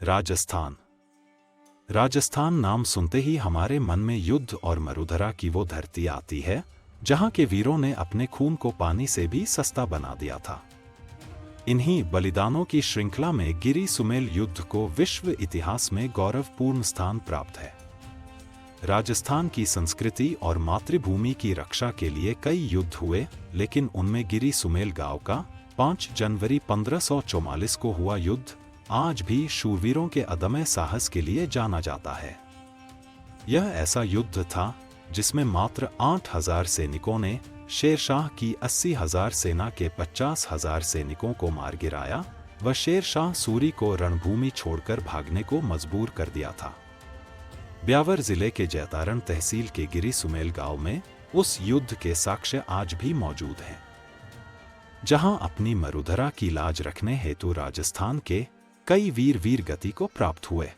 राजस्थान। राजस्थान नाम सुनते ही हमारे मन में युद्ध और मरुधरा की वो धरती आती है जहां के वीरों ने अपने खून को पानी से भी सस्ता बना दिया था। इन्हीं बलिदानों की श्रृंखला में गिरी सुमेल युद्ध को विश्व इतिहास में गौरवपूर्ण स्थान प्राप्त है। राजस्थान की संस्कृति और मातृभूमि की रक्षा के लिए कई युद्ध हुए, लेकिन उनमें गिरी सुमेल गांव का 5 जनवरी 1544 को हुआ युद्ध आज भी शूरवीरों के अदम्य साहस के लिए जाना जाता है। यह ऐसा युद्ध था जिसमें मात्र 8,000 सैनिकों ने शेरशाह की 80,000 सेना के 50,000 सैनिकों को मार गिराया व शेरशाह सूरी को रणभूमि छोड़कर भागने को मजबूर कर दिया था। ब्यावर जिले के जैतारण तहसील के गिरी सुमेल गांव में उस युद्ध के साक्ष्य आज भी मौजूद हैं, जहां अपनी मरुधरा की लाज रखने हेतु राजस्थान के कई वीर गति को प्राप्त हुए,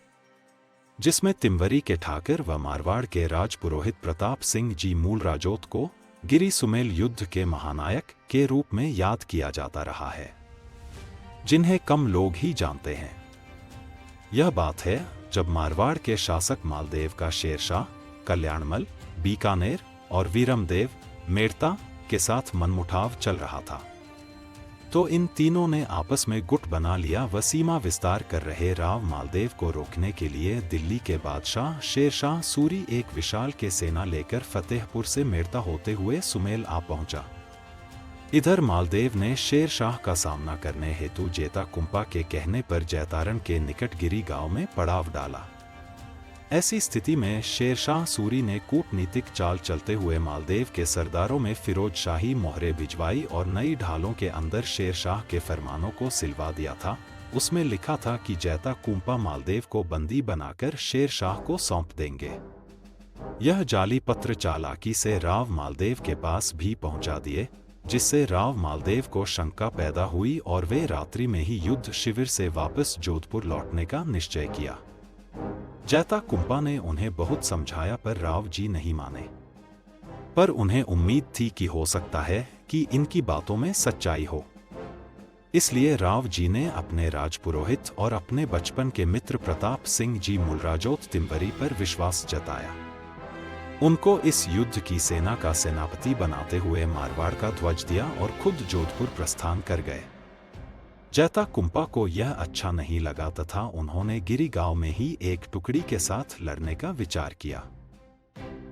जिसमें तिम्वरी के ठाकर व मारवाड़ के राजपुरोहित प्रताप सिंह जी मूल राजौत को गिरी सुमेल युद्ध के महानायक के रूप में याद किया जाता रहा है, जिन्हें कम लोग ही जानते हैं। यह बात है जब मारवाड़ के शासक मालदेव का शेरशाह, कल्याणमल, बीकानेर और वीरमदेव मेड़ता के साथ मनमुटाव चल रहा था, तो इन तीनों ने आपस में गुट बना लिया व सीमा विस्तार कर रहे राव मालदेव को रोकने के लिए दिल्ली के बादशाह शेरशाह सूरी एक विशाल के सेना लेकर फतेहपुर से मेड़ता होते हुए सुमेल आ पहुंचा। इधर मालदेव ने शेरशाह का सामना करने हेतु जेता कुंपा के कहने पर जैतारण के निकट गिरी गांव में पड़ाव डाला। ऐसी स्थिति में शेरशाह सूरी ने कूटनीतिक चाल चलते हुए मालदेव के सरदारों में फिरोज शाही मोहरे भिजवाई और नई ढालों के अंदर शेरशाह के फरमानों को सिलवा दिया था। उसमें लिखा था कि जैता कुंपा मालदेव को बंदी बनाकर शेरशाह को सौंप देंगे। यह जाली पत्र चालाकी से राव मालदेव के पास भी पहुंचा दिए, जिससे राव मालदेव को शंका पैदा हुई और वे रात्रि में ही युद्ध शिविर से वापस जोधपुर लौटने का निश्चय किया। जैता कुंपा ने उन्हें बहुत समझाया पर राव जी नहीं माने, पर उन्हें उम्मीद थी कि हो सकता है कि इनकी बातों में सच्चाई हो। इसलिए राव जी ने अपने राजपुरोहित और अपने बचपन के मित्र प्रताप सिंह जी मूलराजौत तिम्वरी पर विश्वास जताया। उनको इस युद्ध की सेना का सेनापति बनाते हुए मारवाड़ का ध्वज दिया और खुद जोधपुर प्रस्थान कर गए। जैता कुंपा को यह अच्छा नहीं लगा तथा उन्होंने गिरी गांव में ही एक टुकड़ी के साथ लड़ने का विचार किया।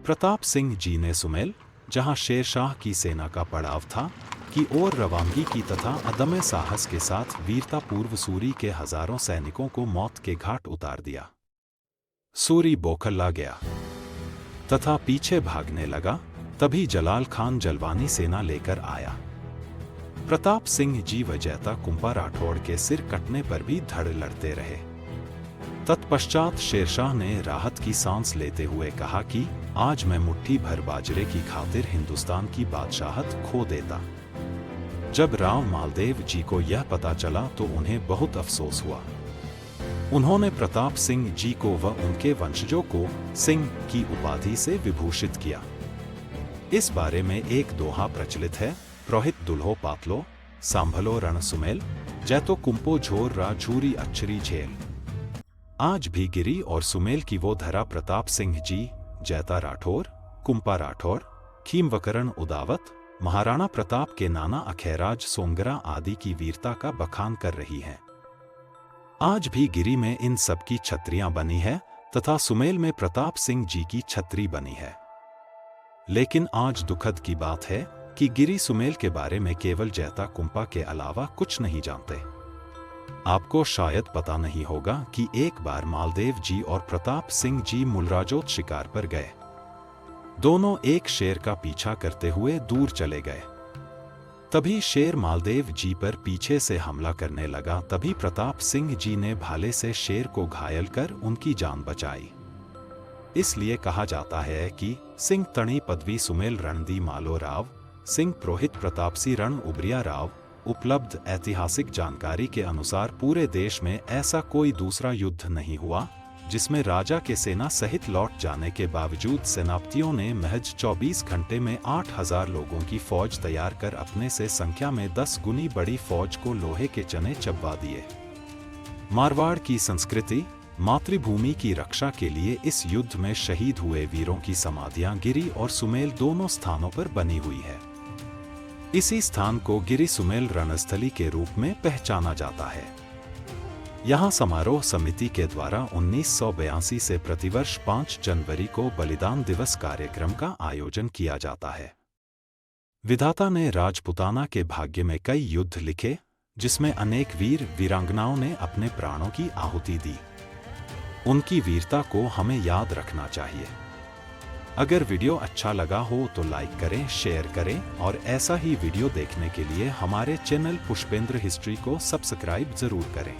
प्रताप सिंह जी ने सुमेल, जहां शेरशाह की सेना का पड़ाव था, की ओर रवानगी की तथा अदम्य साहस के साथ वीरतापूर्व सूरी के हजारों सैनिकों को मौत के घाट उतार दिया। सूरी बौखला गया तथा पीछे भागने लगा। तभी जलाल खान जलवानी सेना लेकर आया। प्रताप सिंह जी व जैता कुंपा राठौड़ के सिर कटने पर भी धड़ लड़ते रहे। तत्पश्चात शेरशाह ने राहत की सांस लेते हुए कहा कि आज मैं मुट्ठी भर बाजरे की खातिर हिंदुस्तान की बादशाहत खो देता। जब राव मालदेव जी को यह पता चला तो उन्हें बहुत अफसोस हुआ। उन्होंने प्रताप सिंह जी को व उनके वंशजों को सिंह की उपाधि से विभूषित किया। इस बारे में एक दोहा प्रचलित है, रोहित दुल्हो पातलो, सांभलो रण सुमेल, जैतो कुंपो झोर रा झूरी अक्षरी झेल। आज भी गिरी और सुमेल की वो धरा प्रताप सिंह जी, जैता राठौर, कुंपा राठौर, खीमवकरण उदावत, महाराणा प्रताप के नाना अखैराज सोंगरा आदि की वीरता का बखान कर रही है। आज भी गिरी में इन सब की छत्रियां बनी है तथा सुमेल में प्रताप सिंह जी की छतरी बनी है। लेकिन आज दुखद की बात है कि गिरी सुमेल के बारे में केवल जैता कुंपा के अलावा कुछ नहीं जानते। आपको शायद पता नहीं होगा कि एक बार मालदेव जी और प्रताप सिंह जी मूलराजौत शिकार पर गए। दोनों एक शेर का पीछा करते हुए दूर चले गए। तभी शेर मालदेव जी पर पीछे से हमला करने लगा। तभी प्रताप सिंह जी ने भाले से शेर को घायल कर उनकी जान बचाई। इसलिए कहा जाता है कि सिंह तणी पदवी सुमेल रणदी मालो राव, सिंह प्रोहित प्रतापसी रण उबरिया राव। उपलब्ध ऐतिहासिक जानकारी के अनुसार पूरे देश में ऐसा कोई दूसरा युद्ध नहीं हुआ जिसमें राजा के सेना सहित लौट जाने के बावजूद सेनापतियों ने महज 24 घंटे में 8,000 लोगों की फौज तैयार कर अपने से संख्या में 10 गुनी बड़ी फौज को लोहे के चने चबवा दिए। मारवाड़ की संस्कृति मातृभूमि की रक्षा के लिए इस युद्ध में शहीद हुए वीरों की समाधियां गिरी और सुमेल दोनों स्थानों पर बनी हुई है। इसी स्थान को गिरी सुमेल रणस्थली के रूप में पहचाना जाता है। यहाँ समारोह समिति के द्वारा 1982 से प्रतिवर्ष 5 जनवरी को बलिदान दिवस कार्यक्रम का आयोजन किया जाता है। विधाता ने राजपुताना के भाग्य में कई युद्ध लिखे, जिसमें अनेक वीर वीरांगनाओं ने अपने प्राणों की आहुति दी। उनकी वीरता को हमें याद रखना चाहिए। अगर वीडियो अच्छा लगा हो तो लाइक करें, शेयर करें और ऐसा ही वीडियो देखने के लिए हमारे चैनल पुष्पेंद्र हिस्ट्री को सब्सक्राइब जरूर करें।